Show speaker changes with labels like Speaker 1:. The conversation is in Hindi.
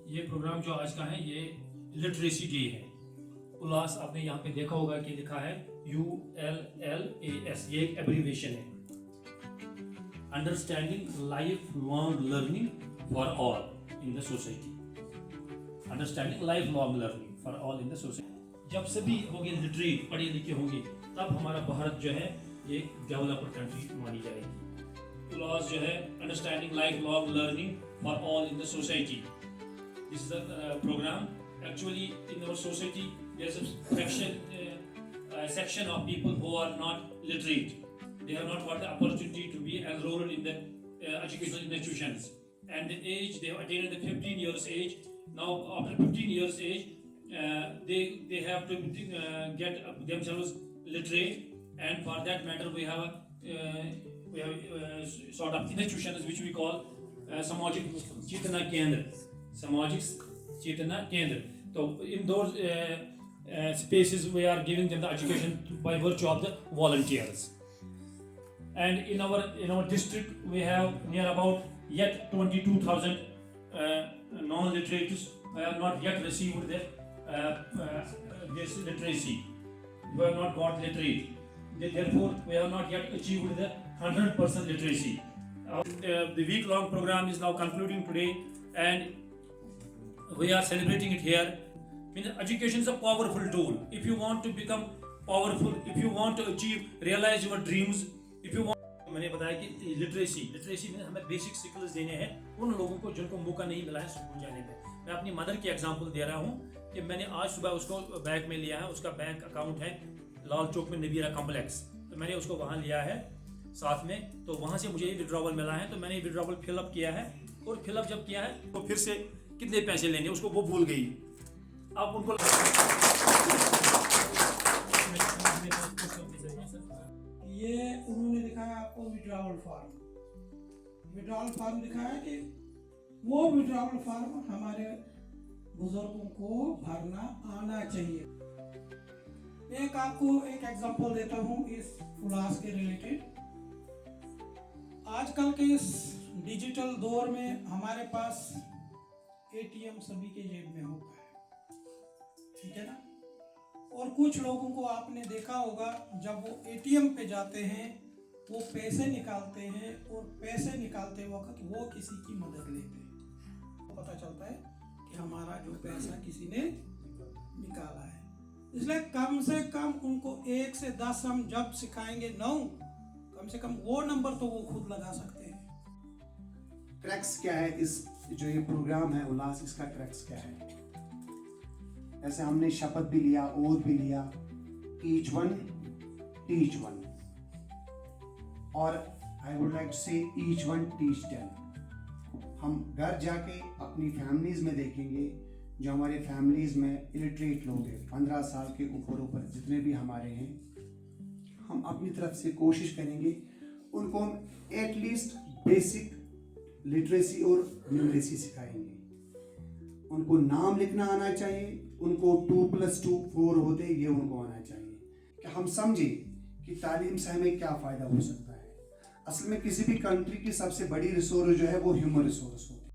Speaker 1: ये प्रोग्राम जो आज का है ये लिटरेसी डे है। उल्लास आपने यहाँ पे देखा होगा कि लिखा है ULLAS, ये एक एब्रीविएशन है, understanding life long learning for all in the society. Understanding life long learning for all in the society. जब सभी होंगे लिटरेट, पढ़े लिखे होंगे, तब हमारा भारत जो है ये डेवलप्ड कंट्री मानी जाएगी। उल्लास जो है understanding life long learning for all in the society. This is a program. Actually, in our society, there's a section of people who are not literate. They have not got the opportunity to be enrolled in the educational institutions. And the age they have attained the 15 years age. Now, after 15 years age, they have to get themselves literate. And for that matter, we have sort of institutions which we call Samajik Chetana Kendra. Samajik Chetana Kendra. So in those spaces we are giving them the education by virtue of the volunteers. And in our district we have near about yet 22,000 non-literates who have not yet received this literacy, who have not got literate. Therefore we have not yet achieved the 100% literacy. The week-long program is now concluding today, and we are celebrating it here. I mean, education is a powerful tool. If you want to become powerful, if you want to achieve, realize your dreams, if you want. मैंने बताया कि लिटरेसी में हमें बेसिक स्किल्स देने हैं उन लोगों को जिनको मौका नहीं मिला है स्कूल जाने में। मैं अपनी मदर की एग्जांपल दे रहा हूँ कि मैंने आज सुबह उसको बैंक में लिया है। उसका बैंक अकाउंट है लाल चौक में नबीरा कॉम्प्लेक्स, तो मैंने उसको वहाँ लिया है साथ में। तो वहाँ से मुझे विड्रॉवल मिला है, तो मैंने विड्रॉवल फिलअप किया है, और फिलअप जब किया है तो फिर से कितने पैसे लेने उसको वो भूल गई। अब उनको
Speaker 2: ये उन्होंने दिखाया आपको विड्रॉवल फॉर्म दिखाया कि वो विड्रॉवल फॉर्म हमारे बुजुर्गों को भरना आना चाहिए। एक आपको एक एग्जांपल देता हूँ इस उल्लास के रिलेटेड। आजकल के इस डिजिटल दौर में हमारे पास ATM सभी के जेब में होता है, ठीक है ना। और कुछ लोगों को आपने देखा होगा जब वो ATM पे जाते हैं वो पैसे निकालते हैं, और पैसे निकालते वक्त वो किसी की मदद लेते हैं, तो पता चलता है कि हमारा जो पैसा किसी ने निकाला है। इसलिए कम से कम उनको 1 से 10 हम जब सिखाएंगे 9, कम से कम वो नंबर तो वो खुद लगा सकते हैं।
Speaker 3: क्रैक्स क्या है इस जो ये प्रोग्राम है उल्लास, इसका क्रैक्स क्या है? ऐसे हमने शपथ भी लिया, ओथ भी लिया, ईच वन टीच वन, और आई वुड लाइक टू से ईच वन टीच 10। हम घर जाके अपनी फैमिलीज में देखेंगे, जो हमारे फैमिलीज में इलिटरेट लोग हैं 15 साल के ऊपर जितने भी हमारे हैं, हम अपनी तरफ से कोशिश करेंगे उनको हम एटलीस्ट बेसिक लिटरेसी और न्यूमरेसी सिखाएंगे। उनको नाम लिखना आना चाहिए, उनको 2+2 4 होते ये उनको आना चाहिए, कि हम समझें कि तालीम से हमें क्या फ़ायदा हो सकता है। असल में किसी भी कंट्री की सबसे बड़ी रिसोर्स जो है वो ह्यूमन रिसोर्स होती है।